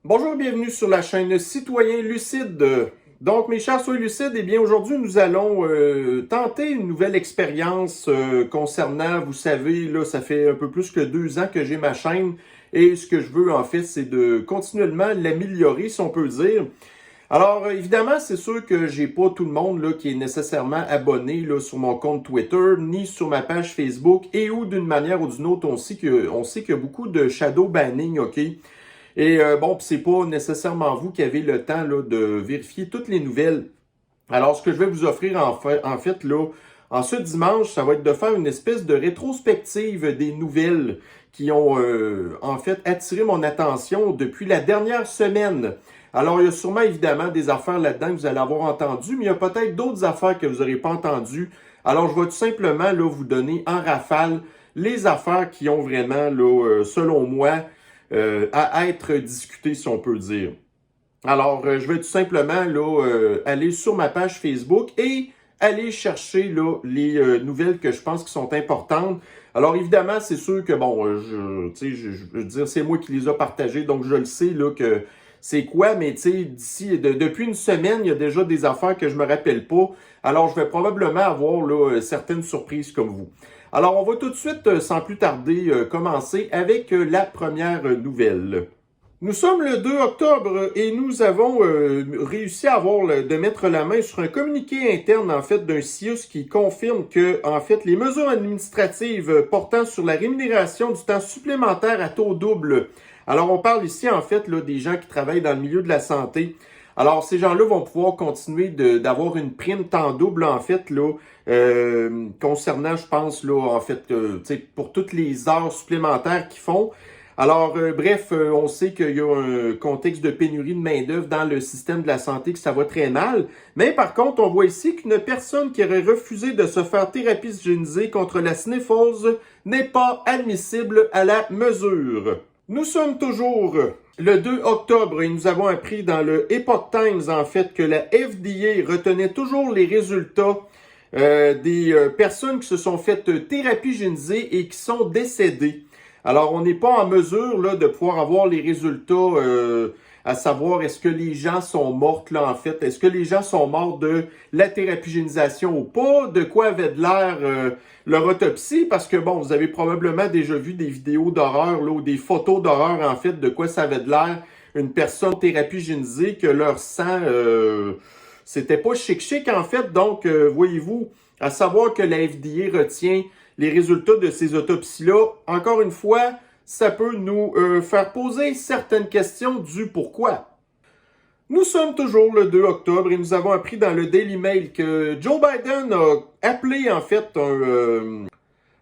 Bonjour et bienvenue sur la chaîne Citoyen Lucide. Donc, mes chers soyez lucides, eh bien aujourd'hui, nous allons tenter une nouvelle expérience concernant, vous savez, là, ça fait un peu plus que 2 ans que j'ai ma chaîne et ce que je veux, en fait, c'est de continuellement l'améliorer, si on peut dire. Alors, évidemment, c'est sûr que j'ai pas tout le monde là, qui est nécessairement abonné là, sur mon compte Twitter, ni sur ma page Facebook, et ou d'une manière ou d'une autre, on sait qu'il y a beaucoup de shadow banning, OK? Et bon, puis c'est pas nécessairement vous qui avez le temps là, de vérifier toutes les nouvelles. Alors, ce que je vais vous offrir en fait là, en ce dimanche, ça va être de faire une espèce de rétrospective des nouvelles qui ont en fait attiré mon attention depuis la dernière semaine. Alors, il y a sûrement évidemment des affaires là-dedans que vous allez avoir entendues, mais il y a peut-être d'autres affaires que vous n'aurez pas entendues. Alors, je vais tout simplement là, vous donner en rafale les affaires qui ont vraiment, là, selon moi, à être discutées, si on peut dire. Alors, je vais tout simplement là, aller sur ma page Facebook et aller chercher là, les nouvelles que je pense qui sont importantes. Alors, évidemment, c'est sûr que, bon, je veux dire, c'est moi qui les a partagées, donc je le sais là, que c'est quoi, mais tu sais, depuis une semaine, il y a déjà des affaires que je me rappelle pas. Alors, je vais probablement avoir là, certaines surprises comme vous. Alors, on va tout de suite, sans plus tarder, commencer avec la première nouvelle. Nous sommes le 2 octobre et nous avons réussi à de mettre la main sur un communiqué interne en fait d'un CIUS qui confirme que en fait les mesures administratives portant sur la rémunération du temps supplémentaire à taux double. Alors on parle ici en fait là, des gens qui travaillent dans le milieu de la santé. Alors ces gens-là vont pouvoir continuer d'avoir une prime temps double en fait là concernant je pense là en fait pour toutes les heures supplémentaires qu'ils font. Alors, bref, on sait qu'il y a un contexte de pénurie de main-d'œuvre dans le système de la santé, que ça va très mal. Mais par contre, on voit ici qu'une personne qui aurait refusé de se faire thérapie contre la sniffose n'est pas admissible à la mesure. Nous sommes toujours le 2 octobre et nous avons appris dans le Epoch Times, en fait, que la FDA retenait toujours les résultats des personnes qui se sont faites thérapie génisée et qui sont décédées. Alors, on n'est pas en mesure là, de pouvoir avoir les résultats, à savoir est-ce que les gens sont morts là en fait, est-ce que les gens sont morts de la thérapigénisation ou pas, de quoi avait de l'air leur autopsie, parce que bon, vous avez probablement déjà vu des vidéos d'horreur là, ou des photos d'horreur en fait, de quoi ça avait de l'air une personne thérapigénisée, que leur sang, c'était pas chic en fait, donc voyez-vous, à savoir que la FDA retient les résultats de ces autopsies-là, encore une fois, ça peut nous faire poser certaines questions du pourquoi. Nous sommes toujours le 2 octobre et nous avons appris dans le Daily Mail que Joe Biden a appelé en fait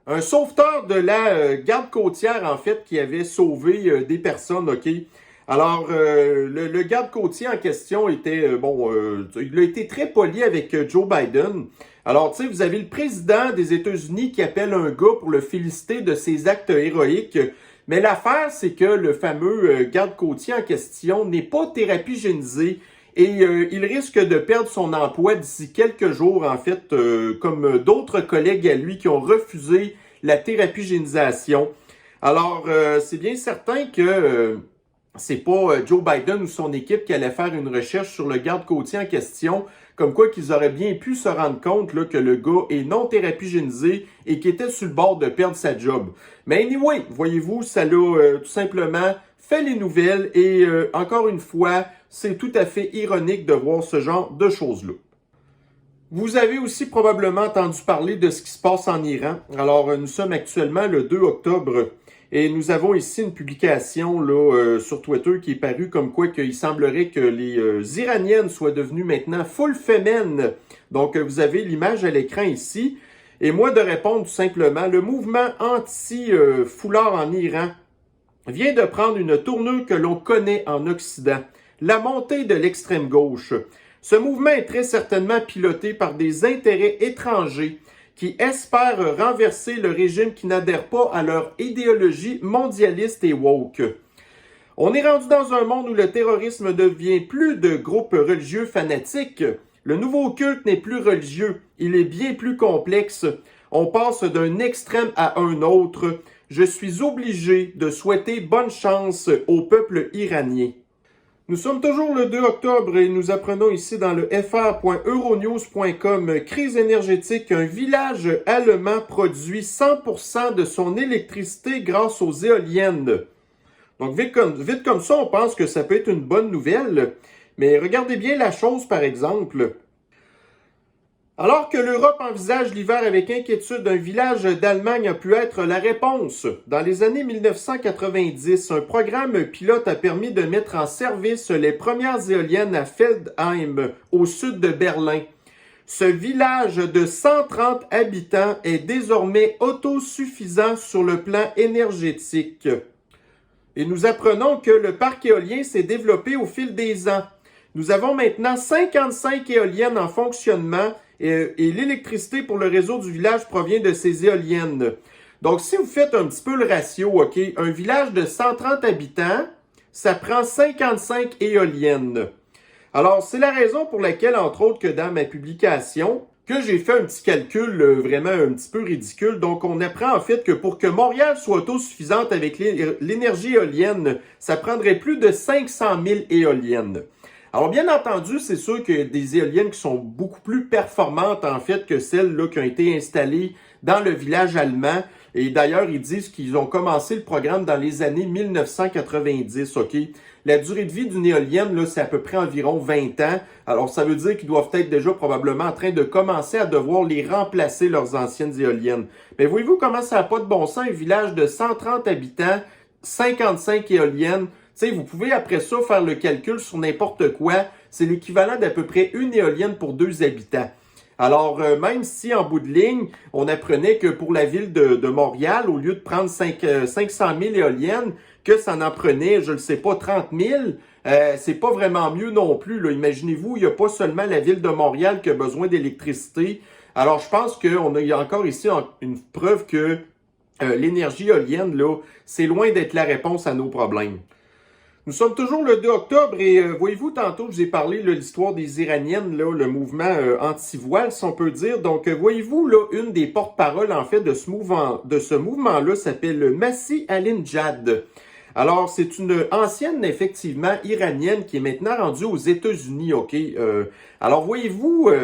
un sauveteur de la garde côtière en fait qui avait sauvé des personnes, OK? Alors, le garde côtier en question était, il a été très poli avec Joe Biden. Alors, tu sais, vous avez le président des États-Unis qui appelle un gars pour le féliciter de ses actes héroïques. Mais l'affaire, c'est que le fameux garde côtier en question n'est pas thérapigénisé et il risque de perdre son emploi d'ici quelques jours, en fait, comme d'autres collègues à lui qui ont refusé la thérapigénisation. Alors, c'est bien certain que c'est pas Joe Biden ou son équipe qui allait faire une recherche sur le garde côtier en question, comme quoi qu'ils auraient bien pu se rendre compte là, que le gars est non thérapigénisé et qu'il était sur le bord de perdre sa job. Mais anyway, voyez-vous, ça l'a tout simplement fait les nouvelles et encore une fois, c'est tout à fait ironique de voir ce genre de choses-là. Vous avez aussi probablement entendu parler de ce qui se passe en Iran. Alors, nous sommes actuellement le 2 octobre et nous avons ici une publication là, sur Twitter qui est parue comme quoi qu'il semblerait que les Iraniennes soient devenues maintenant full féminin. Donc, vous avez l'image à l'écran ici. Et moi de répondre tout simplement, le mouvement anti-foulard en Iran vient de prendre une tournure que l'on connaît en Occident, la montée de l'extrême gauche. Ce mouvement est très certainement piloté par des intérêts étrangers qui espèrent renverser le régime qui n'adhère pas à leur idéologie mondialiste et woke. On est rendu dans un monde où le terrorisme devient plus de groupes religieux fanatiques. Le nouveau culte n'est plus religieux, il est bien plus complexe. On passe d'un extrême à un autre. Je suis obligé de souhaiter bonne chance au peuple iranien. Nous sommes toujours le 2 octobre et nous apprenons ici dans le fr.euronews.com, crise énergétique, un village allemand produit 100% de son électricité grâce aux éoliennes. Donc vite comme ça, on pense que ça peut être une bonne nouvelle, mais regardez bien la chose par exemple. Alors que l'Europe envisage l'hiver avec inquiétude, un village d'Allemagne a pu être la réponse. Dans les années 1990, un programme pilote a permis de mettre en service les premières éoliennes à Feldheim, au sud de Berlin. Ce village de 130 habitants est désormais autosuffisant sur le plan énergétique. Et nous apprenons que le parc éolien s'est développé au fil des ans. Nous avons maintenant 55 éoliennes en fonctionnement et l'électricité pour le réseau du village provient de ces éoliennes. Donc, si vous faites un petit peu le ratio, OK, un village de 130 habitants, ça prend 55 éoliennes. Alors, c'est la raison pour laquelle, entre autres, que dans ma publication, que j'ai fait un petit calcul vraiment un petit peu ridicule. Donc, on apprend en fait que pour que Montréal soit autosuffisante avec l'énergie éolienne, ça prendrait plus de 500 000 éoliennes. Alors, bien entendu, c'est sûr qu'il y a des éoliennes qui sont beaucoup plus performantes, en fait, que celles là, qui ont été installées dans le village allemand. Et d'ailleurs, ils disent qu'ils ont commencé le programme dans les années 1990, OK? La durée de vie d'une éolienne, là, c'est à peu près environ 20 ans. Alors, ça veut dire qu'ils doivent être déjà probablement en train de commencer à devoir les remplacer, leurs anciennes éoliennes. Mais voyez-vous comment ça n'a pas de bon sens? Un village de 130 habitants, 55 éoliennes. Tu sais, vous pouvez après ça faire le calcul sur n'importe quoi. C'est l'équivalent d'à peu près une éolienne pour 2 habitants. Alors, même si en bout de ligne, on apprenait que pour la ville de Montréal, au lieu de prendre 500 000 éoliennes, que ça en prenait, je ne sais pas, 30 000, c'est pas vraiment mieux non plus. Là. Imaginez-vous, il n'y a pas seulement la ville de Montréal qui a besoin d'électricité. Alors, je pense qu'il y a encore ici une preuve que l'énergie éolienne, là, c'est loin d'être la réponse à nos problèmes. Nous sommes toujours le 2 octobre et voyez-vous, tantôt, je vous ai parlé de l'histoire des Iraniennes, là, le mouvement anti-voile, si on peut dire. Donc, voyez-vous, là, une des porte-paroles, en fait, de ce mouvement-là s'appelle Masih Alinejad. Alors, c'est une ancienne, effectivement, iranienne qui est maintenant rendue aux États-Unis, OK? Alors, voyez-vous, tu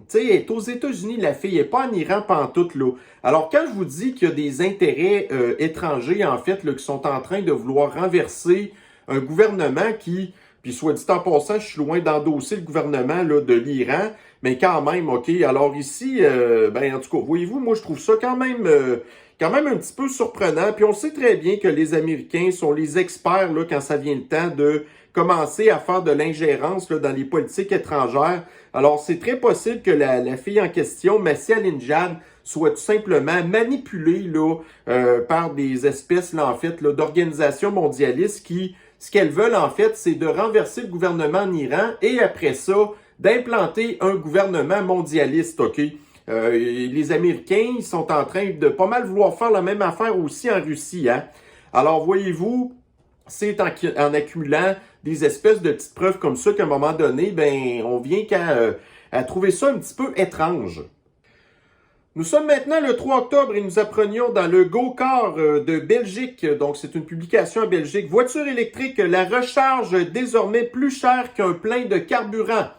sais, elle est aux États-Unis, la fille, elle n'est pas en Iran pantoute, là. Alors, quand je vous dis qu'il y a des intérêts étrangers, en fait, là, qui sont en train de vouloir renverser un gouvernement qui, puis soit dit en passant, je suis loin d'endosser le gouvernement là, de l'Iran, mais quand même, OK, alors ici, ben en tout cas, voyez-vous, moi je trouve ça quand même un petit peu surprenant, puis on sait très bien que les Américains sont les experts là, quand ça vient le temps de commencer à faire de l'ingérence là, dans les politiques étrangères. Alors, c'est très possible que la fille en question, Masih Alinejad, soit tout simplement manipulée là, par des espèces, là, en fait, là, d'organisations mondialistes qui, ce qu'elles veulent, en fait, c'est de renverser le gouvernement en Iran et après ça, d'implanter un gouvernement mondialiste, OK? Les Américains, ils sont en train de pas mal vouloir faire la même affaire aussi en Russie, hein? Alors, voyez-vous, c'est en accumulant des espèces de petites preuves comme ça qu'à un moment donné, ben, on vient à trouver ça un petit peu étrange. Nous sommes maintenant le 3 octobre et nous apprenions dans le Go-Car de Belgique, donc c'est une publication en Belgique, voiture électrique, la recharge désormais plus chère qu'un plein de carburant.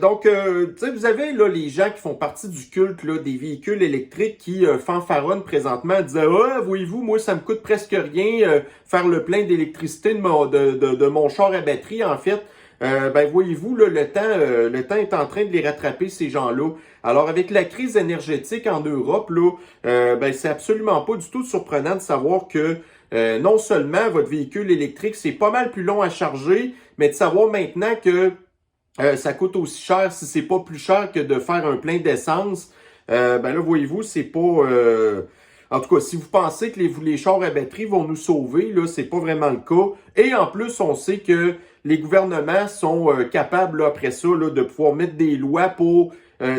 Donc, tu sais, vous avez là les gens qui font partie du culte là, des véhicules électriques qui fanfaronnent présentement en disant « Ah, voyez-vous, moi, ça me coûte presque rien faire le plein d'électricité de mon char à batterie, en fait. » Ben voyez-vous, là, le temps est en train de les rattraper, ces gens-là. Alors, avec la crise énergétique en Europe, là, ben c'est absolument pas du tout surprenant de savoir que non seulement votre véhicule électrique, c'est pas mal plus long à charger, mais de savoir maintenant que ça coûte aussi cher, si c'est pas plus cher que de faire un plein d'essence. Ben là, voyez-vous, c'est pas... En tout cas, si vous pensez que les chars à batterie vont nous sauver, là, c'est pas vraiment le cas. Et en plus, on sait que les gouvernements sont capables, là, après ça, là, de pouvoir mettre des lois pour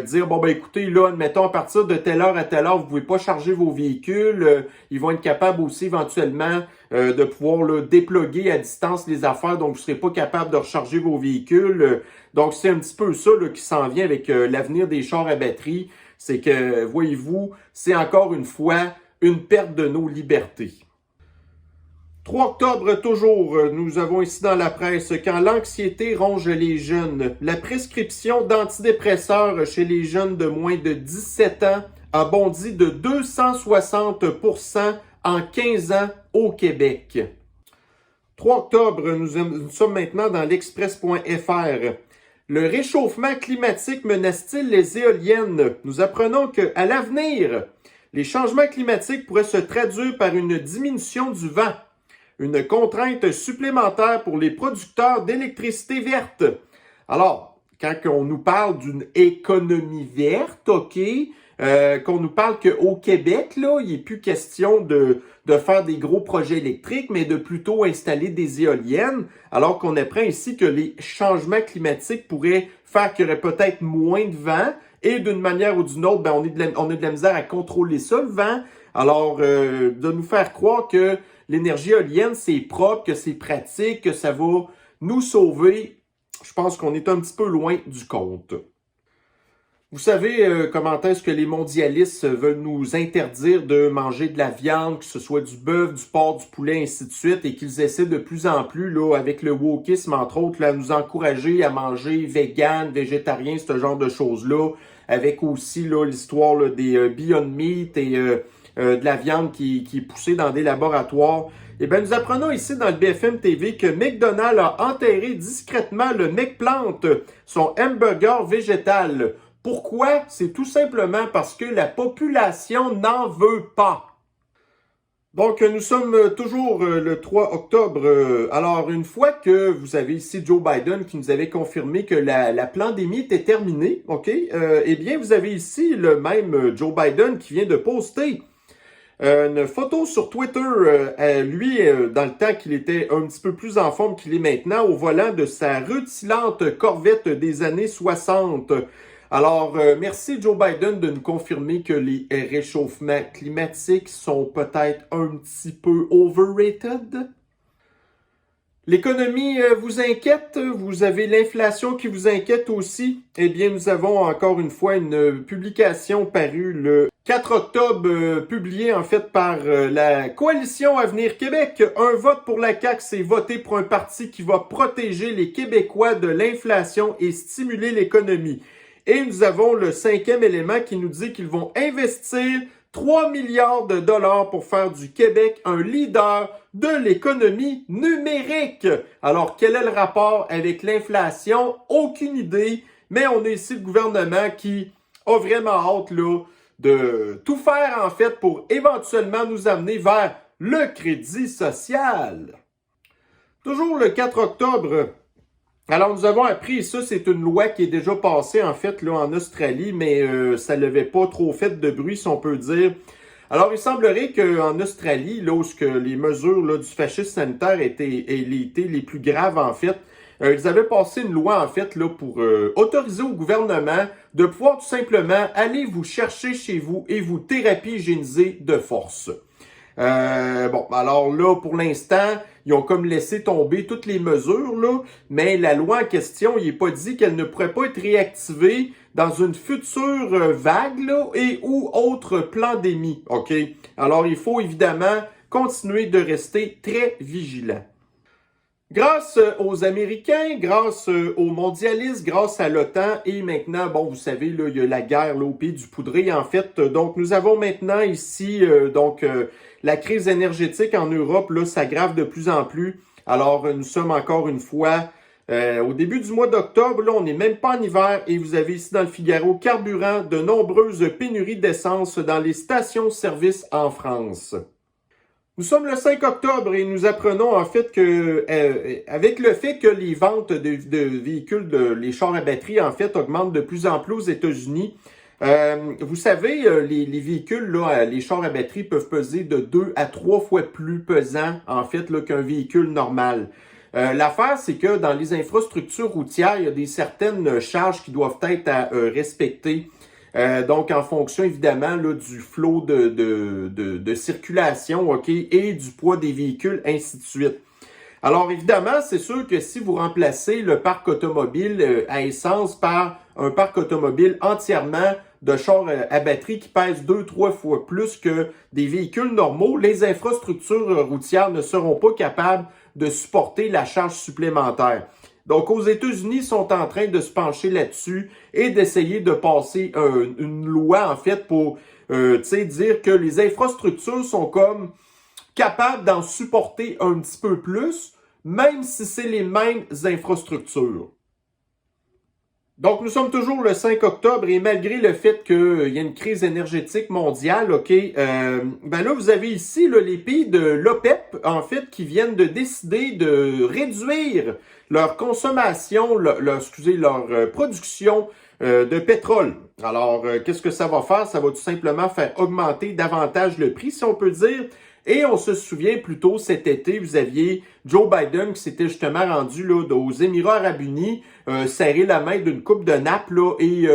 dire, bon, ben écoutez, là, admettons, à partir de telle heure à telle heure, vous pouvez pas charger vos véhicules. Ils vont être capables aussi, éventuellement, de pouvoir là, déploguer à distance les affaires, donc vous serez pas capable de recharger vos véhicules. Donc, c'est un petit peu ça là, qui s'en vient avec l'avenir des chars à batterie. C'est que, voyez-vous, c'est encore une fois une perte de nos libertés. 3 octobre toujours, nous avons ici dans la presse, quand l'anxiété ronge les jeunes, la prescription d'antidépresseurs chez les jeunes de moins de 17 ans a bondi de 260% en 15 ans au Québec. 3 octobre, nous sommes maintenant dans l'express.fr. Le réchauffement climatique menace-t-il les éoliennes? Nous apprenons qu'à l'avenir, les changements climatiques pourraient se traduire par une diminution du vent, une contrainte supplémentaire pour les producteurs d'électricité verte. Alors, quand on nous parle d'une économie verte, OK, qu'on nous parle qu'au Québec, là, il n'est plus question de faire des gros projets électriques, mais de plutôt installer des éoliennes, alors qu'on apprend ici que les changements climatiques pourraient faire qu'il y aurait peut-être moins de vent, et d'une manière ou d'une autre, ben, on a de la misère à contrôler ça, le vent. Alors, de nous faire croire que l'énergie éolienne, c'est propre, que c'est pratique, que ça va nous sauver, je pense qu'on est un petit peu loin du compte. Vous savez comment est-ce que les mondialistes veulent nous interdire de manger de la viande, que ce soit du bœuf, du porc, du poulet, ainsi de suite, et qu'ils essaient de plus en plus, là, avec le wokisme, entre autres, là, à nous encourager à manger vegan, végétarien, ce genre de choses-là, avec aussi là, l'histoire là, des Beyond Meat et de la viande qui est poussée dans des laboratoires. Eh bien, nous apprenons ici dans le BFM TV que McDonald's a enterré discrètement le McPlant, son hamburger végétal. Pourquoi? C'est tout simplement parce que la population n'en veut pas. Donc, nous sommes toujours le 3 octobre. Alors, une fois que vous avez ici Joe Biden qui nous avait confirmé que la pandémie était terminée, OK? Eh bien, vous avez ici le même Joe Biden qui vient de poster une photo sur Twitter, lui, dans le temps qu'il était un petit peu plus en forme qu'il est maintenant, au volant de sa rutilante Corvette des années 60. Alors, merci Joe Biden de nous confirmer que les réchauffements climatiques sont peut-être un petit peu overrated. L'économie vous inquiète? Vous avez l'inflation qui vous inquiète aussi? Eh bien, nous avons encore une fois une publication parue le 4 octobre, publiée en fait par la Coalition Avenir Québec. Un vote pour la CAQ, c'est voter pour un parti qui va protéger les Québécois de l'inflation et stimuler l'économie. Et nous avons le 5e élément qui nous dit qu'ils vont investir 3 milliards de dollars pour faire du Québec un leader de l'économie numérique. Alors, quel est le rapport avec l'inflation? Aucune idée, mais on a ici le gouvernement qui a vraiment hâte là, de tout faire en fait pour éventuellement nous amener vers le crédit social. Toujours le 4 octobre, alors, nous avons appris, ça, c'est une loi qui est déjà passée, en fait, là, en Australie, mais ça n'avait pas trop fait de bruit, si on peut dire. Alors, il semblerait qu'en Australie, là, où les mesures là, du fascisme sanitaire étaient les plus graves, en fait, ils avaient passé une loi, en fait, là, pour autoriser au gouvernement de pouvoir tout simplement aller vous chercher chez vous et vous thérapie-hygiéniser de force. Bon, alors là, pour l'instant, ils ont comme laissé tomber toutes les mesures, là, mais la loi en question, il n'est pas dit qu'elle ne pourrait pas être réactivée dans une future vague, là, et ou autre pandémie, OK? Alors, il faut évidemment continuer de rester très vigilant. Grâce aux Américains, grâce aux mondialistes, grâce à l'OTAN et maintenant, bon, vous savez, là, il y a la guerre là, au pays du poudré, en fait. Donc, nous avons maintenant ici, la crise énergétique en Europe, là, s'aggrave de plus en plus. Alors, nous sommes encore une fois au début du mois d'octobre. Là, on n'est même pas en hiver et vous avez ici dans le Figaro carburant de nombreuses pénuries d'essence dans les stations-service en France. Nous sommes le 5 octobre et nous apprenons en fait que, avec le fait que les ventes de véhicules, les chars à batterie en fait augmentent de plus en plus aux États-Unis, vous savez, les véhicules, là, les chars à batterie peuvent peser de 2 à 3 fois plus pesant en fait là, qu'un véhicule normal. L'affaire, c'est que dans les infrastructures routières, il y a des certaines charges qui doivent être à respecter. Donc, en fonction, évidemment, là, du flot de circulation, OK, et du poids des véhicules, ainsi de suite. Alors, évidemment, c'est sûr que si vous remplacez le parc automobile à essence par un parc automobile entièrement de chars à batterie qui pèsent 2-3 fois plus que des véhicules normaux, les infrastructures routières ne seront pas capables de supporter la charge supplémentaire. Donc, aux États-Unis, ils sont en train de se pencher là-dessus et d'essayer de passer une loi, en fait, pour dire que les infrastructures sont comme capables d'en supporter un petit peu plus, même si c'est les mêmes infrastructures. Donc, nous sommes toujours le 5 octobre et malgré le fait qu'il y a une crise énergétique mondiale, ben là, vous avez ici là, les pays de l'OPEP, en fait, qui viennent de décider de réduire leur consommation, leur production de pétrole. Alors, qu'est-ce que ça va faire? Ça va tout simplement faire augmenter davantage le prix, si on peut dire. Et on se souvient plus tôt cet été, vous aviez Joe Biden qui s'était justement rendu là, aux Émirats Arabes Unis, serrer la main d'une coupe de nappe, là, et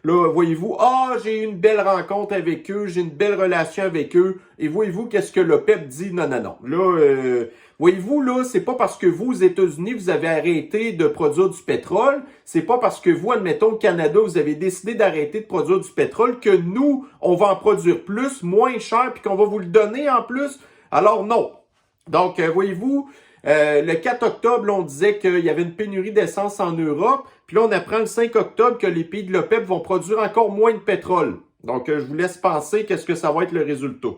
là, voyez-vous, j'ai une belle rencontre avec eux, j'ai une belle relation avec eux, et voyez-vous qu'est-ce que l'OPEP dit? Non, non, non. Là, voyez-vous, là, c'est pas parce que vous, aux États-Unis, vous avez arrêté de produire du pétrole, c'est pas parce que vous, admettons, au Canada, vous avez décidé d'arrêter de produire du pétrole que nous, on va en produire plus, moins cher, puis qu'on va vous le donner en plus. Alors non. Donc, voyez-vous, le 4 octobre, là, on disait qu'il y avait une pénurie d'essence en Europe, puis là, on apprend le 5 octobre que les pays de l'OPEP vont produire encore moins de pétrole. Donc, je vous laisse penser qu'est-ce que ça va être le résultat.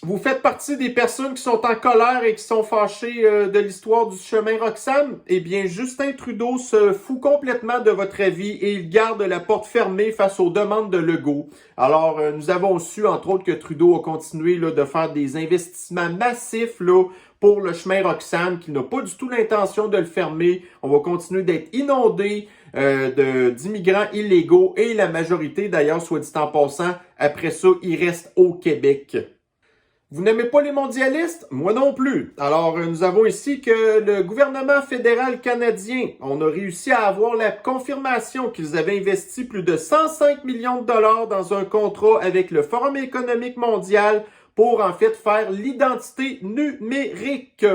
Vous faites partie des personnes qui sont en colère et qui sont fâchées de l'histoire du chemin Roxham? Eh bien, Justin Trudeau se fout complètement de votre avis et il garde la porte fermée face aux demandes de Legault. Alors, nous avons su, entre autres, que Trudeau a continué là, de faire des investissements massifs là, pour le chemin Roxham, qu'il n'a pas du tout l'intention de le fermer. On va continuer d'être inondé d'immigrants illégaux et la majorité, d'ailleurs, soit dit en passant, après ça, ils restent au Québec. Vous n'aimez pas les mondialistes? Moi non plus. Alors, nous avons ici que le gouvernement fédéral canadien, on a réussi à avoir la confirmation qu'ils avaient investi plus de 105 millions de dollars dans un contrat avec le Forum économique mondial pour en fait faire l'identité numérique.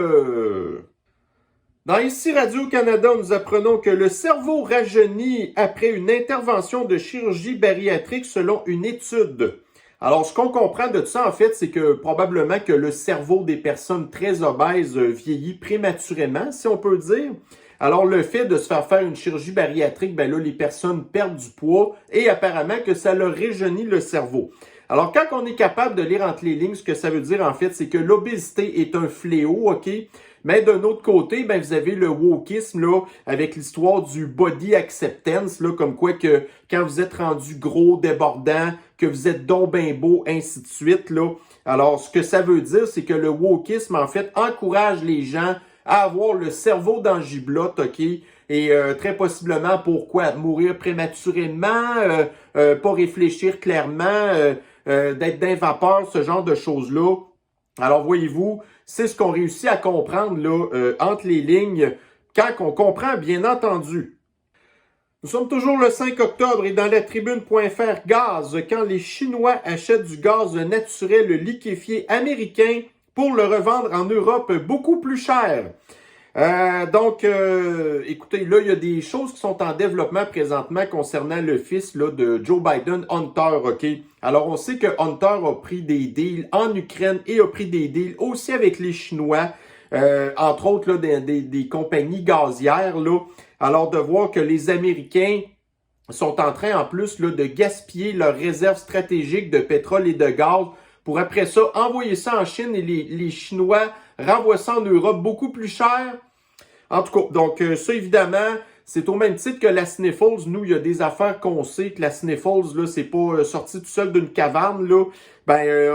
Dans Ici Radio-Canada, nous apprenons que le cerveau rajeunit après une intervention de chirurgie bariatrique selon une étude. Alors, ce qu'on comprend de ça, en fait, c'est que probablement que le cerveau des personnes très obèses vieillit prématurément, si on peut dire. Alors, le fait de se faire une chirurgie bariatrique, ben là, les personnes perdent du poids et apparemment que ça leur rajeunit le cerveau. Alors, quand on est capable de lire entre les lignes, ce que ça veut dire, en fait, c'est que l'obésité est un fléau, OK? Mais d'un autre côté, ben vous avez le wokisme là, avec l'histoire du body acceptance, là, comme quoi que quand vous êtes rendu gros, débordant, que vous êtes donc ben beau, ainsi de suite. Là. Alors, ce que ça veut dire, c'est que le wokisme, en fait, encourage les gens à avoir le cerveau dans le giblotte, OK? Et très possiblement, pourquoi? Mourir prématurément, pas réfléchir clairement, d'être d'un vapeur, ce genre de choses-là. Alors, voyez-vous, c'est ce qu'on réussit à comprendre là, entre les lignes, quand on comprend, bien entendu. Nous sommes toujours le 5 octobre et dans la tribune.fr gaz, quand les Chinois achètent du gaz naturel liquéfié américain pour le revendre en Europe beaucoup plus cher. Écoutez, là, il y a des choses qui sont en développement présentement concernant le fils là, de Joe Biden, Hunter, OK? Alors, on sait que Hunter a pris des deals en Ukraine et a pris des deals aussi avec les Chinois, entre autres là, des compagnies gazières, là. Alors, de voir que les Américains sont en train, en plus, là, de gaspiller leurs réserves stratégiques de pétrole et de gaz pour après ça envoyer ça en Chine et les Chinois renvoient ça en Europe beaucoup plus cher. En tout cas, donc ça évidemment, c'est au même titre que la Sniffles. Nous, il y a des affaires qu'on sait que la Sniffles, là, c'est pas sorti tout seul d'une caverne, là.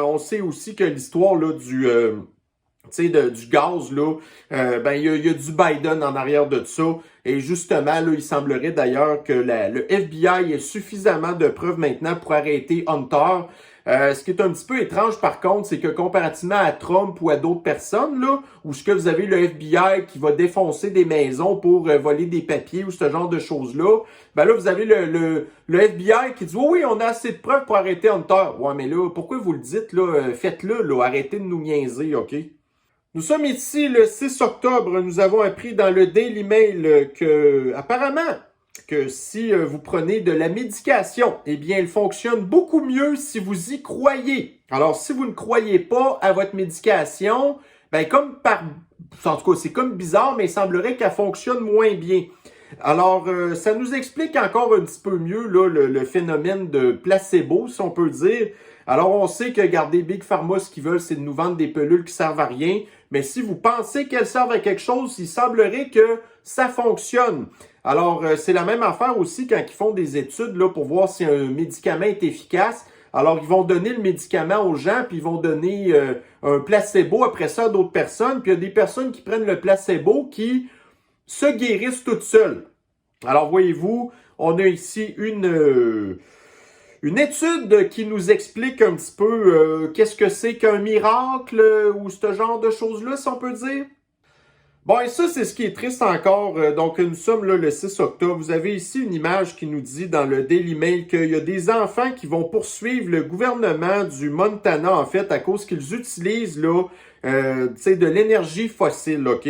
On sait aussi que l'histoire là du gaz, là, il y a du Biden en arrière de ça. Et justement, là, il semblerait d'ailleurs que le FBI ait suffisamment de preuves maintenant pour arrêter Hunter. Ce qui est un petit peu étrange, par contre, c'est que comparativement à Trump ou à d'autres personnes, là, où ce que vous avez le FBI qui va défoncer des maisons pour voler des papiers ou ce genre de choses-là, ben là, vous avez le FBI qui dit oui, on a assez de preuves pour arrêter Hunter. Ouais, mais là, pourquoi vous le dites, là? Faites-le, là, arrêtez de nous niaiser, OK? Nous sommes ici le 6 octobre. Nous avons appris dans le Daily Mail que, apparemment, que si vous prenez de la médication, eh bien, elle fonctionne beaucoup mieux si vous y croyez. Alors, si vous ne croyez pas à votre médication, ben en tout cas, c'est comme bizarre, mais il semblerait qu'elle fonctionne moins bien. Alors, ça nous explique encore un petit peu mieux là, le phénomène de placebo, si on peut dire. Alors, on sait que, regardez, Big Pharma, ce qu'ils veulent, c'est de nous vendre des pilules qui servent à rien. Mais si vous pensez qu'elles servent à quelque chose, il semblerait que ça fonctionne. Alors, c'est la même affaire aussi quand ils font des études là, pour voir si un médicament est efficace. Alors, ils vont donner le médicament aux gens, puis ils vont donner un placebo après ça à d'autres personnes. Puis il y a des personnes qui prennent le placebo qui se guérissent toutes seules. Alors, voyez-vous, on a ici une étude qui nous explique un petit peu qu'est-ce que c'est qu'un miracle ou ce genre de choses-là, si on peut dire. Bon, et ça, c'est ce qui est triste encore. Donc, nous sommes là le 6 octobre. Vous avez ici une image qui nous dit dans le Daily Mail qu'il y a des enfants qui vont poursuivre le gouvernement du Montana, en fait, à cause qu'ils utilisent là, de l'énergie fossile, OK?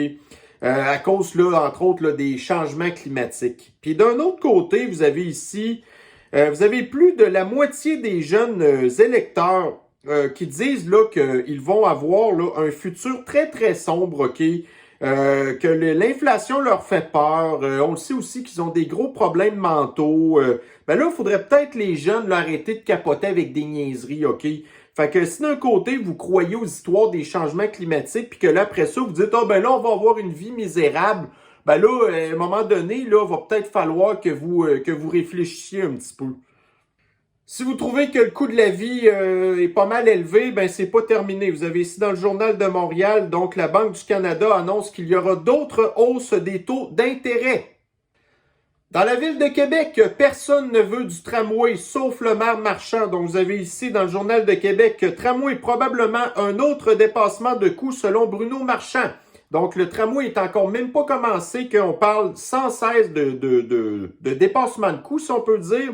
À cause, là, entre autres, là, des changements climatiques. Puis d'un autre côté, vous avez ici, vous avez plus de la moitié des jeunes électeurs qui disent là qu'ils vont avoir là, un futur très, très sombre, OK? Que l'inflation leur fait peur. On le sait aussi qu'ils ont des gros problèmes mentaux. Ben là, il faudrait peut-être les jeunes là, arrêter de capoter avec des niaiseries, OK? Fait que si d'un côté, vous croyez aux histoires des changements climatiques, puis que là, après ça, vous dites, ah ben là, on va avoir une vie misérable, ben là, à un moment donné, là, va peut-être falloir que vous réfléchissiez un petit peu. Si vous trouvez que le coût de la vie est pas mal élevé, ben c'est pas terminé. Vous avez ici dans le Journal de Montréal, donc la Banque du Canada annonce qu'il y aura d'autres hausses des taux d'intérêt. Dans la ville de Québec, personne ne veut du tramway, sauf le maire Marchand. Donc vous avez ici dans le Journal de Québec, tramway probablement un autre dépassement de coût selon Bruno Marchand. Donc le tramway est encore même pas commencé, qu'on parle sans cesse de dépassement de coût, si on peut dire.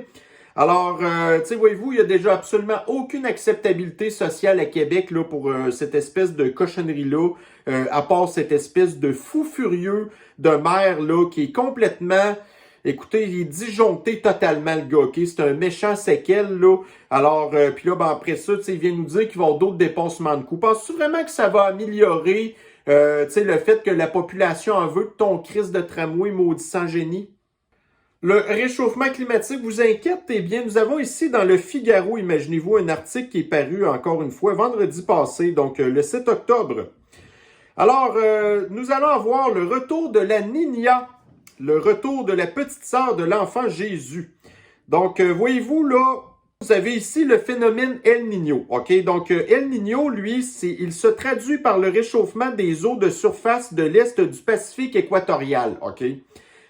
Alors, tu sais, voyez-vous, il n'y a déjà absolument aucune acceptabilité sociale à Québec là, pour cette espèce de cochonnerie-là, à part cette espèce de fou furieux de maire là, qui est complètement, écoutez, il est disjoncté totalement, le gars, OK? C'est un méchant séquel, là. Alors, puis là, ben, après ça, tu sais, il vient nous dire qu'il va y avoir d'autres dépassements de coûts. Penses-tu vraiment que ça va améliorer, tu sais, le fait que la population en veut de ton crise de tramway maudit sans génie? Le réchauffement climatique vous inquiète? Eh bien, nous avons ici dans le Figaro, imaginez-vous, un article qui est paru encore une fois vendredi passé, donc le 7 octobre. Alors, nous allons avoir le retour de la Niña, le retour de la petite sœur de l'enfant Jésus. Donc, voyez-vous là, vous avez ici le phénomène El Niño. OK? Donc, El Niño, lui, il se traduit par le réchauffement des eaux de surface de l'est du Pacifique équatorial. OK?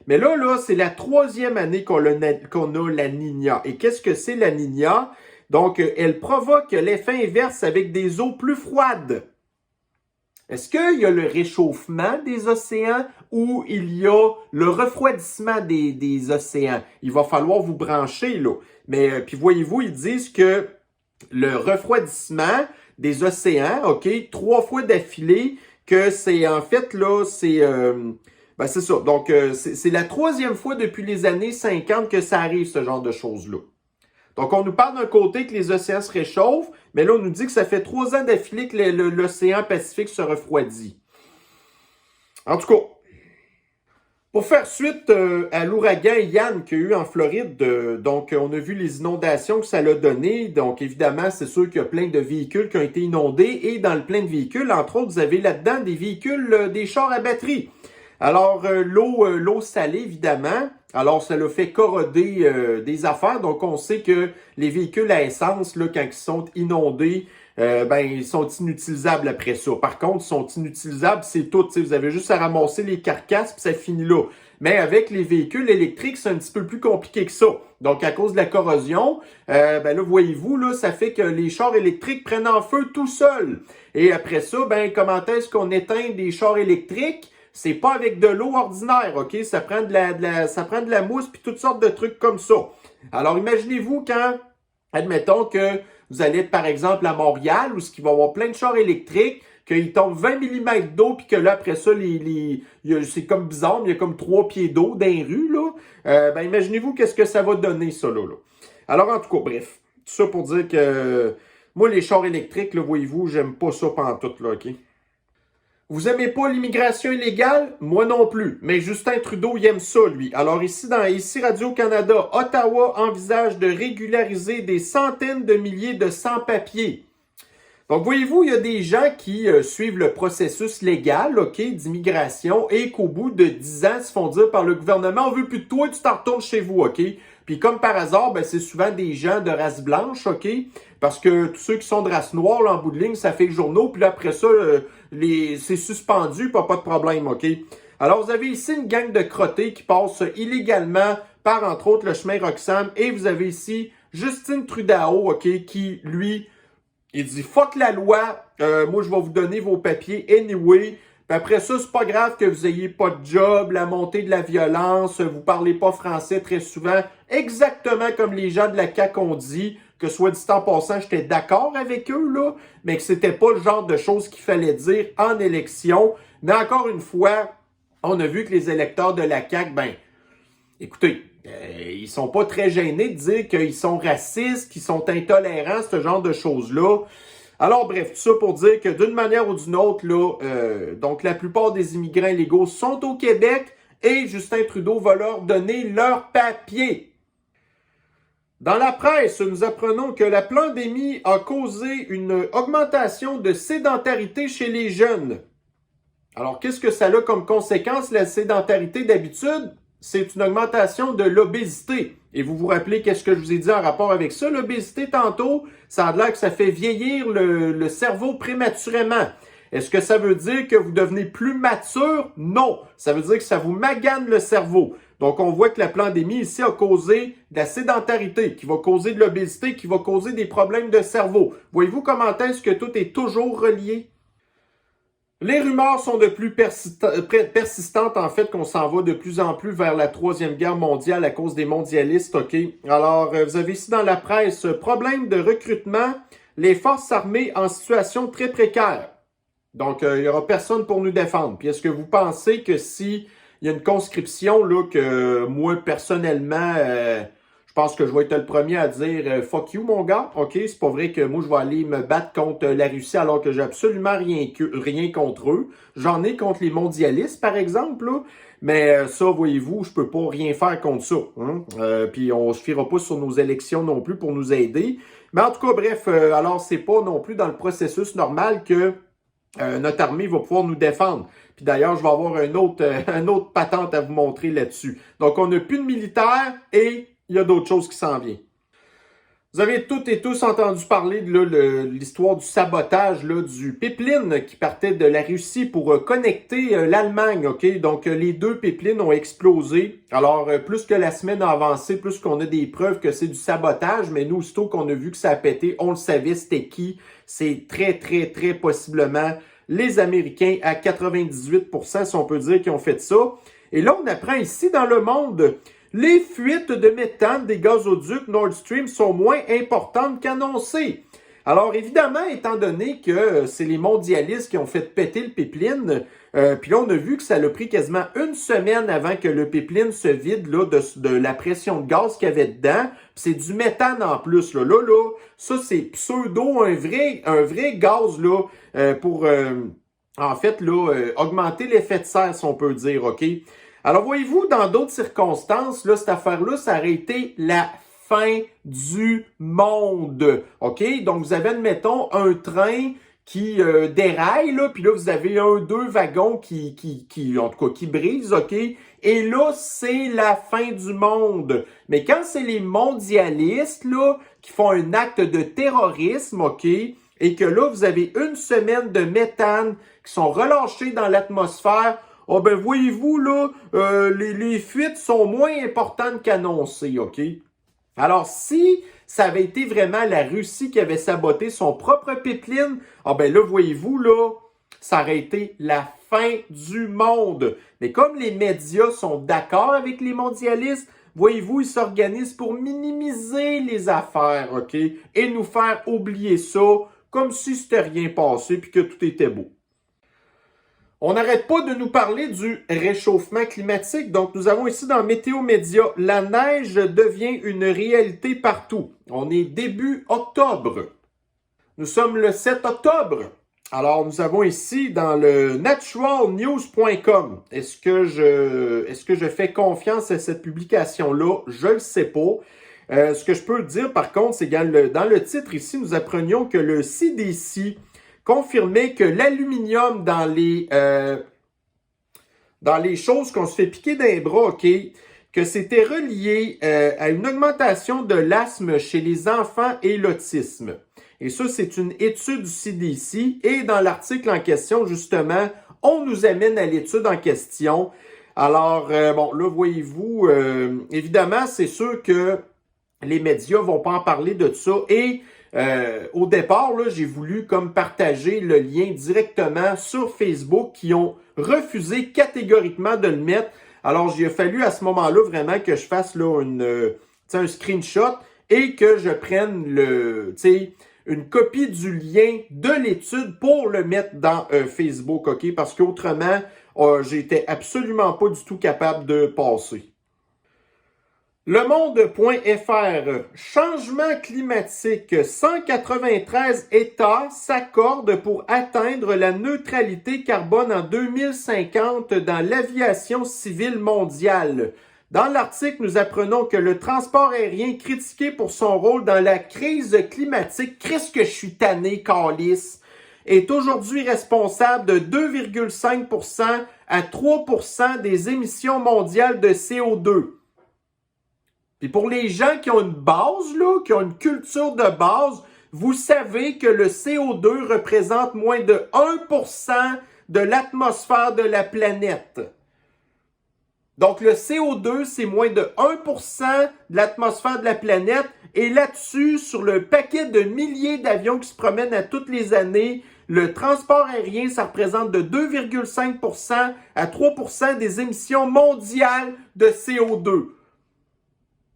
Mais là, c'est la troisième année qu'on a la Niña. Et qu'est-ce que c'est la Niña? Donc, elle provoque l'effet inverse avec des eaux plus froides. Est-ce qu'il y a le réchauffement des océans ou il y a le refroidissement des océans? Il va falloir vous brancher, là. Mais, puis voyez-vous, ils disent que le refroidissement des océans, OK, 3 fois d'affilée, que c'est, en fait, là, c'est... Ben c'est ça. Donc, c'est la troisième fois depuis les années 50 que ça arrive, ce genre de choses-là. Donc, on nous parle d'un côté que les océans se réchauffent, mais là, on nous dit que ça fait 3 ans d'affilée que l'océan Pacifique se refroidit. En tout cas, pour faire suite à l'ouragan Yann qu'il y a eu en Floride, donc on a vu les inondations que ça l'a donné. Donc, évidemment, c'est sûr qu'il y a plein de véhicules qui ont été inondés. Et dans le plein de véhicules, entre autres, vous avez là-dedans des véhicules, des chars à batterie. Alors, l'eau salée, évidemment, alors ça l'a fait corroder des affaires. Donc, on sait que les véhicules à essence, là, quand ils sont inondés, ils sont inutilisables après ça. Par contre, ils sont inutilisables, c'est tout. Vous avez juste à ramasser les carcasses, puis ça finit là. Mais avec les véhicules électriques, c'est un petit peu plus compliqué que ça. Donc, à cause de la corrosion, là, voyez-vous, là, ça fait que les chars électriques prennent en feu tout seuls. Et après ça, comment est-ce qu'on éteint des chars électriques? C'est pas avec de l'eau ordinaire, OK? Ça prend de la mousse puis toutes sortes de trucs comme ça. Alors, imaginez-vous quand, admettons que vous allez être, par exemple, à Montréal, où il va y avoir plein de chars électriques, qu'il tombe 20 mm d'eau, puis que là, après ça, c'est comme bizarre, mais il y a comme 3 pieds d'eau dans les rues, là. Ben, imaginez-vous qu'est-ce que ça va donner, ça, là. Alors, en tout cas, bref, tout ça pour dire que moi, les chars électriques, là, voyez-vous, j'aime pas ça pantoute, là, OK? Vous aimez pas l'immigration illégale? Moi non plus. Mais Justin Trudeau, il aime ça, lui. Alors ici Radio-Canada, Ottawa envisage de régulariser des centaines de milliers de sans-papiers. Donc, voyez-vous, il y a des gens qui suivent le processus légal, OK, d'immigration et qu'au bout de 10 ans se font dire par le gouvernement, on veut plus de toi, tu t'en retournes chez vous, OK? Puis comme par hasard, ben, c'est souvent des gens de race blanche, OK? Parce que tous ceux qui sont de race noire, là, en bout de ligne, ça fait le journaux, puis là, après ça, c'est suspendu, pas de problème, OK? Alors, vous avez ici une gang de crottés qui passent illégalement par, entre autres, le chemin Roxham, et vous avez ici Justin Trudeau, OK, qui, lui, il dit « Fuck la loi, moi, je vais vous donner vos papiers anyway. » Puis après ça, c'est pas grave que vous ayez pas de job, la montée de la violence, vous parlez pas français très souvent, exactement comme les gens de la CAQ ont dit, que soit dit en passant, j'étais d'accord avec eux, là, mais que c'était pas le genre de choses qu'il fallait dire en élection. Mais encore une fois, on a vu que les électeurs de la CAQ, ben, écoutez, ils sont pas très gênés de dire qu'ils sont racistes, qu'ils sont intolérants, ce genre de choses-là. Alors bref, tout ça pour dire que d'une manière ou d'une autre, là, donc la plupart des immigrants illégaux sont au Québec et Justin Trudeau va leur donner leurs papiers. Dans la presse, nous apprenons que la pandémie a causé une augmentation de sédentarité chez les jeunes. Alors, qu'est-ce que ça a comme conséquence, la sédentarité d'habitude? C'est une augmentation de l'obésité. Et vous vous rappelez qu'est-ce que je vous ai dit en rapport avec ça? L'obésité, tantôt, ça a l'air que ça fait vieillir le cerveau prématurément. Est-ce que ça veut dire que vous devenez plus mature? Non. Ça veut dire que ça vous magane le cerveau. Donc, on voit que la pandémie ici a causé de la sédentarité, qui va causer de l'obésité, qui va causer des problèmes de cerveau. Voyez-vous comment est-ce que tout est toujours relié? Les rumeurs sont de plus persistantes, en fait, qu'on s'en va de plus en plus vers la Troisième Guerre mondiale à cause des mondialistes, OK? Alors, vous avez ici dans la presse, problème de recrutement, les forces armées en situation très précaire. Donc, il n'y aura personne pour nous défendre. Puis, est-ce que vous pensez que si il y a une conscription, là, que moi, personnellement, je pense que je vais être le premier à dire fuck you, mon gars. OK, c'est pas vrai que moi, je vais aller me battre contre la Russie alors que j'ai absolument rien contre eux. J'en ai contre les mondialistes, par exemple, là. Mais ça, voyez-vous, je peux pas rien faire contre ça. Hein? Puis on se fiera pas sur nos élections non plus pour nous aider. Mais en tout cas, bref, alors c'est pas non plus dans le processus normal que notre armée va pouvoir nous défendre. Puis d'ailleurs, je vais avoir un autre patente à vous montrer là-dessus. Donc, on n'a plus de militaires et il y a d'autres choses qui s'en viennent. Vous avez toutes et tous entendu parler de l'histoire du sabotage là, du pipeline qui partait de la Russie pour connecter l'Allemagne. OK? Donc, les deux pipelines ont explosé. Alors, plus que la semaine a avancé, plus qu'on a des preuves que c'est du sabotage. Mais nous, aussitôt qu'on a vu que ça a pété, on le savait c'était qui. C'est très, très, très possiblement les Américains à 98%, si on peut dire, qui ont fait ça. Et là, on apprend ici dans le monde, les fuites de méthane des gazoducs Nord Stream sont moins importantes qu'annoncées. Alors, évidemment, étant donné que c'est les mondialistes qui ont fait péter le pipeline, puis là, on a vu que ça a pris quasiment une semaine avant que le pipeline se vide là, de la pression de gaz qu'il y avait dedans. Puis c'est du méthane en plus. Là, ça, c'est pseudo, un vrai gaz là, pour, en fait, là, augmenter l'effet de serre, si on peut dire, OK? Alors, voyez-vous, dans d'autres circonstances, là, cette affaire-là, ça aurait été la fin du monde. OK? Donc, vous avez, admettons, un train qui déraille, là, puis là, vous avez deux wagons qui en tout cas, qui brisent, OK? Et là, c'est la fin du monde. Mais quand c'est les mondialistes, là, qui font un acte de terrorisme, OK? Et que là, vous avez une semaine de méthane qui sont relâchés dans l'atmosphère, oh ben voyez-vous, là, les fuites sont moins importantes qu'annoncées, OK? Alors, si ça avait été vraiment la Russie qui avait saboté son propre pipeline, ah ben là, voyez-vous, là, ça aurait été la fin du monde. Mais comme les médias sont d'accord avec les mondialistes, voyez-vous, ils s'organisent pour minimiser les affaires, OK? Et nous faire oublier ça comme si c'était rien passé puis que tout était beau. On n'arrête pas de nous parler du réchauffement climatique. Donc, nous avons ici dans Météo Média, la neige devient une réalité partout. On est début octobre. Nous sommes le 7 octobre. Alors, nous avons ici dans le naturalnews.com. Est-ce que je fais confiance à cette publication-là? Je ne le sais pas. Ce que je peux dire, par contre, c'est que dans le titre ici, nous apprenions que le CDC confirmait que l'aluminium dans les choses qu'on se fait piquer dans les bras, OK, que c'était relié à une augmentation de l'asthme chez les enfants et l'autisme. Et ça, c'est une étude du CDC. Et dans l'article en question, justement, on nous amène à l'étude en question. Alors, bon, là, voyez-vous, évidemment, c'est sûr que les médias vont pas en parler de ça. Et au départ, là, j'ai voulu comme partager le lien directement sur Facebook qui ont refusé catégoriquement de le mettre. Alors, il a fallu à ce moment-là vraiment que je fasse là un screenshot et que je prenne une copie du lien de l'étude pour le mettre dans Facebook, OK? Parce qu'autrement, j'étais absolument pas du tout capable de passer. Lemonde.fr, changement climatique, 193 États s'accordent pour atteindre la neutralité carbone en 2050 dans l'aviation civile mondiale. Dans l'article, nous apprenons que le transport aérien, critiqué pour son rôle dans la crise climatique, Christ que je suis tanné, câlisse, est aujourd'hui responsable de 2,5% à 3% des émissions mondiales de CO2. Puis pour les gens qui ont une base, là, qui ont une culture de base, vous savez que le CO2 représente moins de 1% de l'atmosphère de la planète. Donc le CO2, c'est moins de 1% de l'atmosphère de la planète. Et là-dessus, sur le paquet de milliers d'avions qui se promènent à toutes les années, le transport aérien, ça représente de 2,5% à 3% des émissions mondiales de CO2.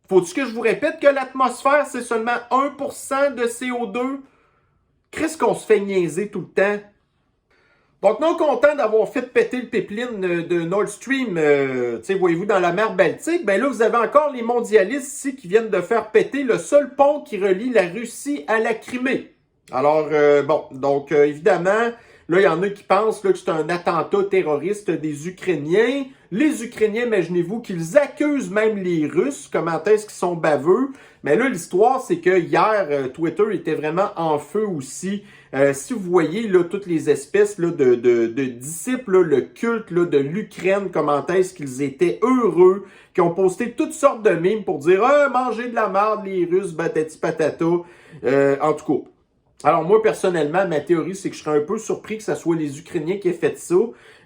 Faut-tu que je vous répète que l'atmosphère, c'est seulement 1% de CO2? Qu'est-ce qu'on se fait niaiser tout le temps? Donc, non content d'avoir fait péter le pipeline de Nord Stream, voyez-vous, dans la mer Baltique, ben là, vous avez encore les mondialistes ici qui viennent de faire péter le seul pont qui relie la Russie à la Crimée. Alors, évidemment, là, il y en a qui pensent là, que c'est un attentat terroriste des Ukrainiens. Les Ukrainiens, imaginez-vous qu'ils accusent même les Russes. Comment est-ce qu'ils sont baveux? Mais là, l'histoire, c'est que hier, Twitter était vraiment en feu aussi. Si vous voyez là toutes les espèces là, de disciples, là, le culte là, de l'Ukraine, comment est-ce qu'ils étaient heureux, qui ont posté toutes sortes de mimes pour dire « mangez de la merde, les Russes, batati patata ». En tout cas. Alors moi, personnellement, ma théorie, c'est que je serais un peu surpris que ce soit les Ukrainiens qui aient fait ça.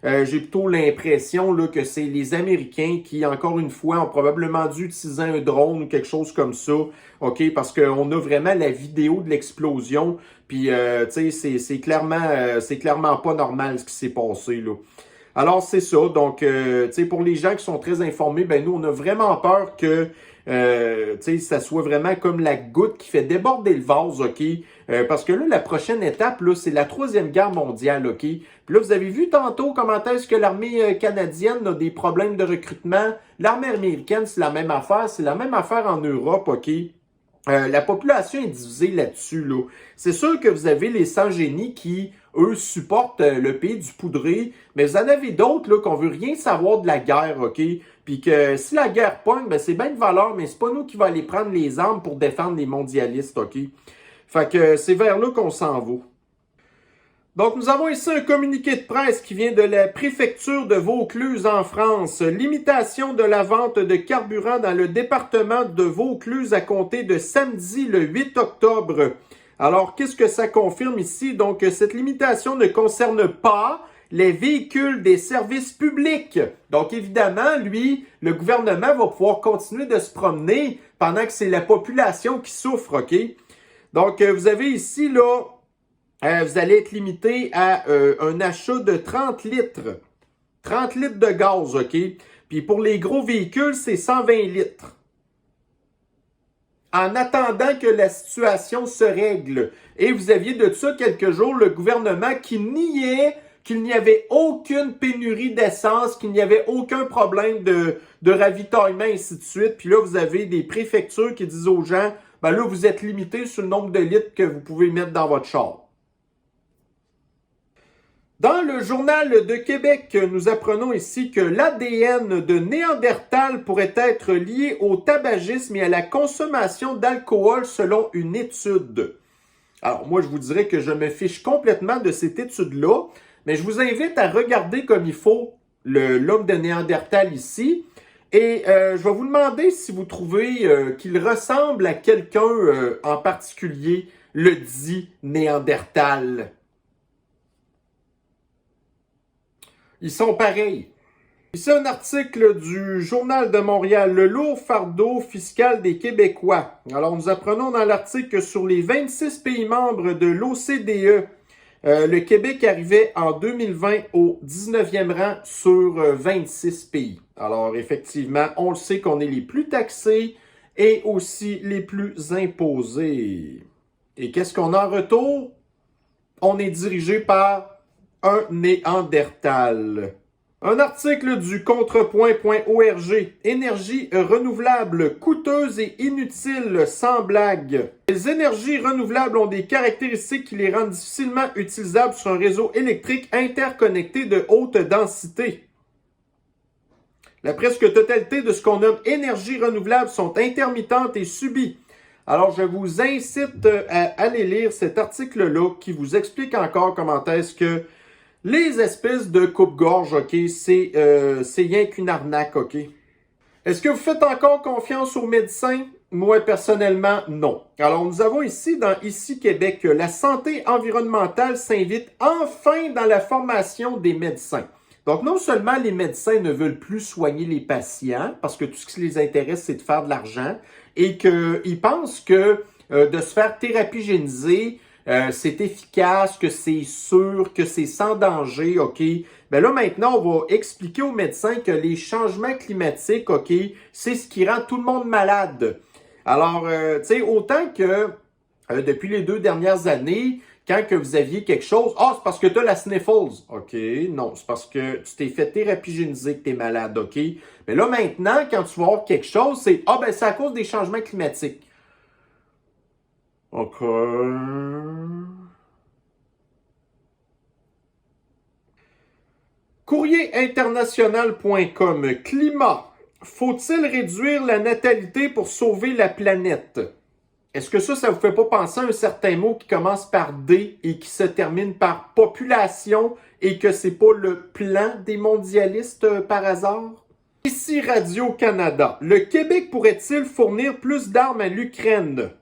J'ai plutôt l'impression là, que c'est les Américains qui, encore une fois, ont probablement dû utiliser un drone ou quelque chose comme ça. OK, parce qu'on a vraiment la vidéo de l'explosion. Puis, c'est clairement pas normal ce qui s'est passé, là. Alors, c'est ça. Donc, pour les gens qui sont très informés, ben nous, on a vraiment peur que ça soit vraiment comme la goutte qui fait déborder le vase, OK? Parce que là, la prochaine étape, là, c'est la 3e guerre mondiale, OK? Puis là, vous avez vu tantôt comment est-ce que l'armée canadienne a des problèmes de recrutement. L'armée américaine, c'est la même affaire. C'est la même affaire en Europe, OK? La population est divisée là-dessus, là. C'est sûr que vous avez les sans-génies qui, eux, supportent le pays du poudré, mais vous en avez d'autres, là, qu'on veut rien savoir de la guerre, OK? Puis que si la guerre pogne, ben c'est bien de valeur, mais c'est pas nous qui va aller prendre les armes pour défendre les mondialistes, OK? Fait que c'est vers là qu'on s'en va. Donc, nous avons ici un communiqué de presse qui vient de la préfecture de Vaucluse en France. Limitation de la vente de carburant dans le département de Vaucluse à compter de samedi le 8 octobre. Alors, qu'est-ce que ça confirme ici? Donc, cette limitation ne concerne pas les véhicules des services publics. Donc, évidemment, lui, le gouvernement va pouvoir continuer de se promener pendant que c'est la population qui souffre, OK? Donc, vous avez ici, là, vous allez être limité à un achat de 30 litres. 30 litres de gaz, OK? Puis pour les gros véhicules, c'est 120 litres. en attendant que la situation se règle. Et vous aviez de ça quelques jours le gouvernement qui niait qu'il n'y avait aucune pénurie d'essence, qu'il n'y avait aucun problème de ravitaillement, et ainsi de suite. Puis là, vous avez des préfectures qui disent aux gens, ben là, vous êtes limité sur le nombre de litres que vous pouvez mettre dans votre char. Dans le Journal de Québec, nous apprenons ici que l'ADN de Néandertal pourrait être lié au tabagisme et à la consommation d'alcool selon une étude. Alors, moi, je vous dirais que je me fiche complètement de cette étude-là, mais je vous invite à regarder comme il faut l'homme de Néandertal ici. Et je vais vous demander si vous trouvez qu'il ressemble à quelqu'un en particulier, le dit Néandertal. Ils sont pareils. Ici un article du Journal de Montréal, le lourd fardeau fiscal des Québécois. Alors nous apprenons dans l'article que sur les 26 pays membres de l'OCDE, le Québec arrivait en 2020 au 19e rang sur 26 pays. Alors effectivement, on le sait qu'on est les plus taxés et aussi les plus imposés. Et qu'est-ce qu'on a en retour? On est dirigé par un Néandertal. Un article du contrepoint.org. Énergie renouvelable, coûteuse et inutile, sans blague. Les énergies renouvelables ont des caractéristiques qui les rendent difficilement utilisables sur un réseau électrique interconnecté de haute densité. La presque totalité de ce qu'on nomme énergie renouvelable sont intermittentes et subies. Alors, je vous incite à aller lire cet article-là qui vous explique encore comment est-ce que les espèces de coupe-gorge, OK, c'est rien qu'une arnaque, OK? Est-ce que vous faites encore confiance aux médecins? Moi, personnellement, non. Alors, nous avons ici, dans Ici Québec, la santé environnementale s'invite enfin dans la formation des médecins. Donc, non seulement les médecins ne veulent plus soigner les patients, parce que tout ce qui les intéresse, c'est de faire de l'argent, et qu'ils pensent que de se faire thérapie-géniser, c'est efficace, que c'est sûr, que c'est sans danger, OK? Ben là, maintenant, on va expliquer aux médecins que les changements climatiques, OK, c'est ce qui rend tout le monde malade. Alors, tu sais, autant que depuis les 2 dernières années, quand que vous aviez quelque chose, c'est parce que tu as la sniffles. OK, non, c'est parce que tu t'es fait thérapie-géniser que tu es malade, OK? Mais là, maintenant, quand tu vas avoir quelque chose, c'est c'est à cause des changements climatiques. OK. Courrierinternational.com. Climat. Faut-il réduire la natalité pour sauver la planète? Est-ce que ça vous fait pas penser à un certain mot qui commence par D et qui se termine par population et que c'est pas le plan des mondialistes par hasard? Ici Radio-Canada. Le Québec pourrait-il fournir plus d'armes à l'Ukraine?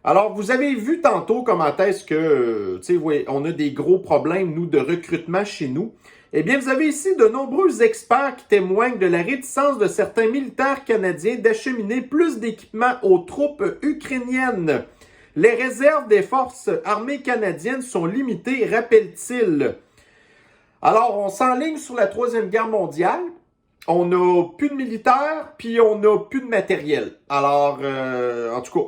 Alors, vous avez vu tantôt comment est-ce que, on a des gros problèmes, nous, de recrutement chez nous. Eh bien, vous avez ici de nombreux experts qui témoignent de la réticence de certains militaires canadiens d'acheminer plus d'équipements aux troupes ukrainiennes. Les réserves des forces armées canadiennes sont limitées, rappelle-t-il. Alors, on s'enligne sur la Troisième Guerre mondiale. On n'a plus de militaires, puis on n'a plus de matériel. Alors, en tout cas,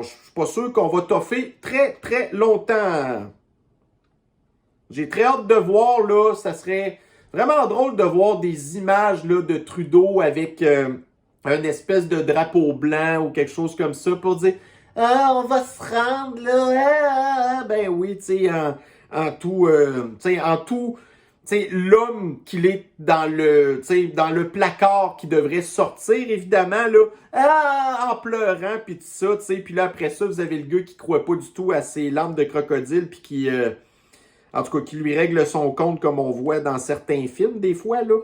je suis pas sûr qu'on va toffer très, très longtemps. J'ai très hâte de voir, là, ça serait vraiment drôle de voir des images là, de Trudeau avec une espèce de drapeau blanc ou quelque chose comme ça pour dire « on va se rendre, là, ben oui, tu sais, en tout, l'homme qu'il est dans le placard qui devrait sortir, évidemment, là, en pleurant, puis tout ça, tu sais, puis là, après ça, vous avez le gars qui croit pas du tout à ses larmes de crocodile, puis qui, en tout cas, qui lui règle son compte comme on voit dans certains films, des fois, là.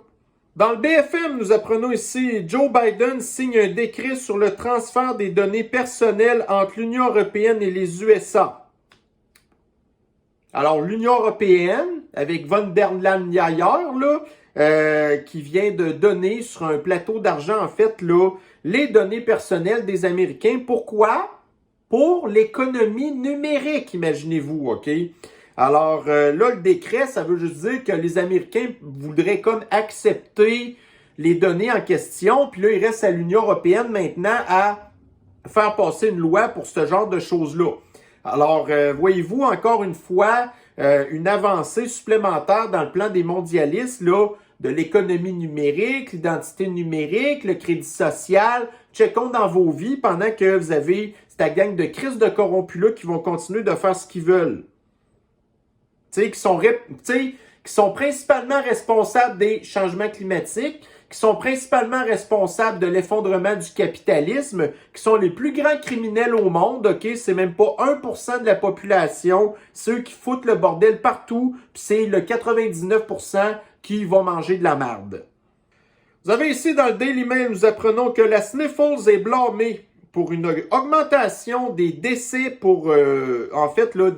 Dans le BFM, nous apprenons ici, Joe Biden signe un décret sur le transfert des données personnelles entre l'Union européenne et les USA. Alors, l'Union européenne, avec von der Leyen, là, qui vient de donner sur un plateau d'argent, en fait, là, les données personnelles des Américains. Pourquoi? Pour l'économie numérique, imaginez-vous, OK? Alors, là, le décret, ça veut juste dire que les Américains voudraient comme accepter les données en question, puis là, il reste à l'Union européenne maintenant à faire passer une loi pour ce genre de choses-là. Alors, voyez-vous, encore une fois, une avancée supplémentaire dans le plan des mondialistes, là, de l'économie numérique, l'identité numérique, le crédit social. Checkons dans vos vies pendant que vous avez cette gang de crises de corrompus-là qui vont continuer de faire ce qu'ils veulent. Tu sais, qui sont principalement responsables des changements climatiques, qui sont principalement responsables de l'effondrement du capitalisme, qui sont les plus grands criminels au monde, ok? C'est même pas 1% de la population, ceux qui foutent le bordel partout, puis c'est le 99% qui vont manger de la merde. Vous avez ici dans le Daily Mail, nous apprenons que la Sniffles est blâmée pour une augmentation des décès pour, en fait, là,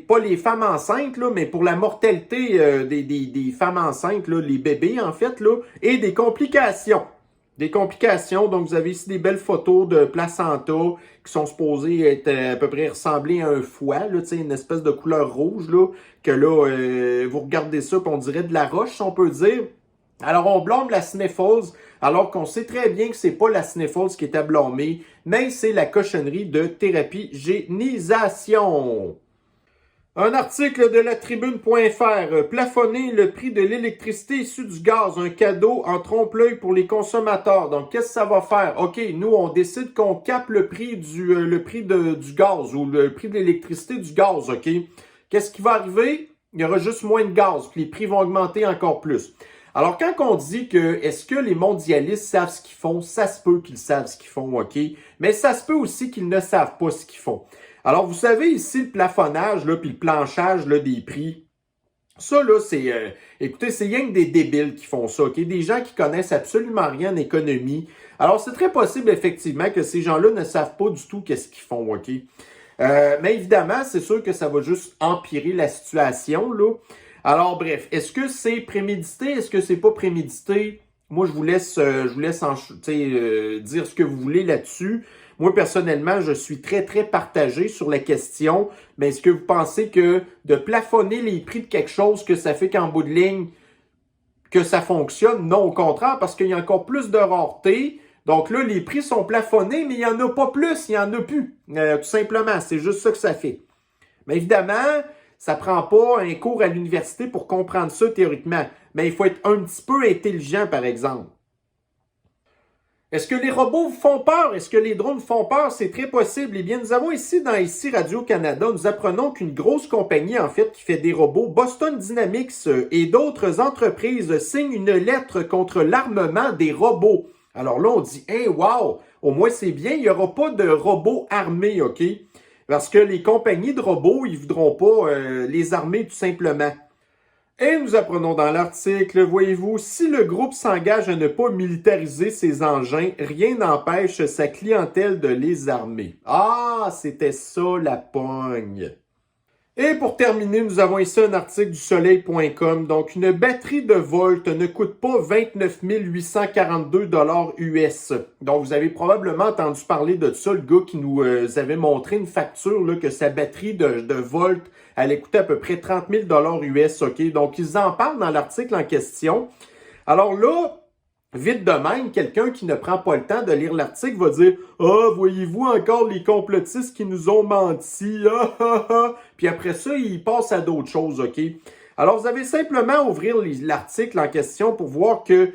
pas les femmes enceintes, là, mais pour la mortalité des femmes enceintes, là, les bébés, en fait, là, et des complications. Des complications, donc vous avez ici des belles photos de placenta qui sont supposées être à peu près ressemblées à un foie, là, une espèce de couleur rouge, là, que là, vous regardez ça, puis on dirait de la roche, si on peut dire. Alors, on blâme la Sniffles, alors qu'on sait très bien que c'est pas la Sniffles qui est à blâmer, mais c'est la cochonnerie de thérapie génisation. Un article de la tribune.fr, plafonner le prix de l'électricité issue du gaz, un cadeau en trompe-l'œil pour les consommateurs. Donc, qu'est-ce que ça va faire? OK, nous, on décide qu'on capte le prix du gaz ou le prix de l'électricité du gaz, OK? Qu'est-ce qui va arriver? Il y aura juste moins de gaz, puis les prix vont augmenter encore plus. Alors, quand on dit que est-ce que les mondialistes savent ce qu'ils font, ça se peut qu'ils savent ce qu'ils font, OK? Mais ça se peut aussi qu'ils ne savent pas ce qu'ils font. Alors, vous savez ici le plafonnage, là, puis le planchage là, des prix. Ça, là, c'est... écoutez, c'est rien que des débiles qui font ça, OK? Des gens qui connaissent absolument rien en économie. Alors, c'est très possible, effectivement, que ces gens-là ne savent pas du tout qu'est-ce qu'ils font, OK? Mais évidemment, c'est sûr que ça va juste empirer la situation, là. Alors, bref, est-ce que c'est prémédité? Est-ce que c'est pas prémédité? Moi, je vous laisse dire ce que vous voulez là-dessus. Moi, personnellement, je suis très, très partagé sur la question. Mais est-ce que vous pensez que de plafonner les prix de quelque chose, que ça fait qu'en bout de ligne, que ça fonctionne? Non, au contraire, parce qu'il y a encore plus de rareté. Donc là, les prix sont plafonnés, mais il n'y en a pas plus, il n'y en a plus. Tout simplement, c'est juste ça que ça fait. Mais évidemment, ça prend pas un cours à l'université pour comprendre ça théoriquement. Mais il faut être un petit peu intelligent, par exemple. Est-ce que les robots vous font peur? Est-ce que les drones vous font peur? C'est très possible. Eh bien, nous avons ici, dans ici Radio-Canada, nous apprenons qu'une grosse compagnie, en fait, qui fait des robots, Boston Dynamics et d'autres entreprises signent une lettre contre l'armement des robots. Alors là, on dit, hey, wow, au moins c'est bien, il n'y aura pas de robots armés, OK? Parce que les compagnies de robots, ils ne voudront pas les armer tout simplement. Et nous apprenons dans l'article, voyez-vous, si le groupe s'engage à ne pas militariser ses engins, rien n'empêche sa clientèle de les armer. Ah, c'était ça la pogne. Et pour terminer, nous avons ici un article du soleil.com. Donc, une batterie de Volt ne coûte pas 29 842 $ US. Donc, vous avez probablement entendu parler de ça, le gars qui nous avait montré une facture, là, que sa batterie de Volt allait coûter à peu près 30 000 $ US. OK? Donc, ils en parlent dans l'article en question. Alors là, vite de même, quelqu'un qui ne prend pas le temps de lire l'article va dire « Ah, voyez-vous encore les complotistes qui nous ont menti, ah, ah, ah. » Puis après ça, il passe à d'autres choses, OK? Alors, vous avez simplement à ouvrir l'article en question pour voir que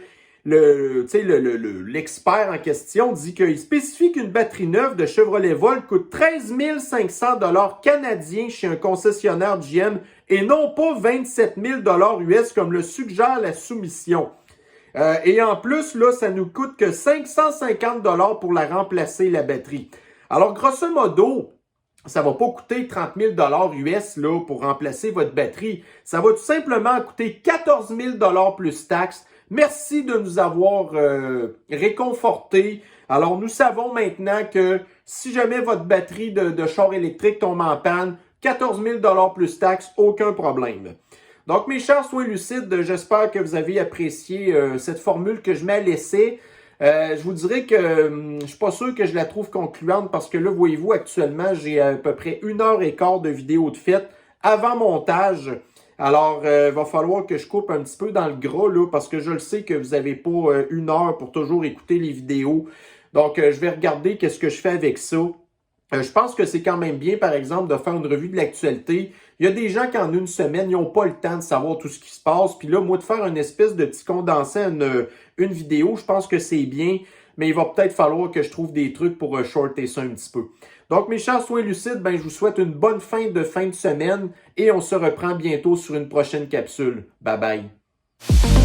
l'expert en question dit qu'il spécifie qu'une batterie neuve de Chevrolet Volt coûte 13 500 $ canadiens chez un concessionnaire GM et non pas 27 000 $ US comme le suggère la soumission. Et en plus, là, ça nous coûte que 550 $ pour la remplacer, la batterie. Alors, grosso modo, ça va pas coûter 30 000 $ US là, pour remplacer votre batterie. Ça va tout simplement coûter 14 000 $ plus taxes. Merci de nous avoir réconfortés. Alors, nous savons maintenant que si jamais votre batterie de char électrique tombe en panne, 14 000 $ plus taxes, aucun problème. Donc, mes chers soins lucides, j'espère que vous avez apprécié cette formule que je mets à l'essai. Je vous dirais que je suis pas sûr que je la trouve concluante parce que là, voyez-vous, actuellement, j'ai à peu près 1h15 de vidéo de fait avant montage. Alors, va falloir que je coupe un petit peu dans le gras là parce que je le sais que vous n'avez pas 1 heure pour toujours écouter les vidéos. Donc, je vais regarder qu'est-ce que je fais avec ça. Je pense que c'est quand même bien, par exemple, de faire une revue de l'actualité. Il y a des gens qui, en une semaine, ils n'ont pas le temps de savoir tout ce qui se passe. Puis là, moi, de faire une espèce de petit condensé, une vidéo, je pense que c'est bien. Mais il va peut-être falloir que je trouve des trucs pour shorter ça un petit peu. Donc, mes chers soyez lucides, ben, je vous souhaite une bonne fin de semaine et on se reprend bientôt sur une prochaine capsule. Bye bye.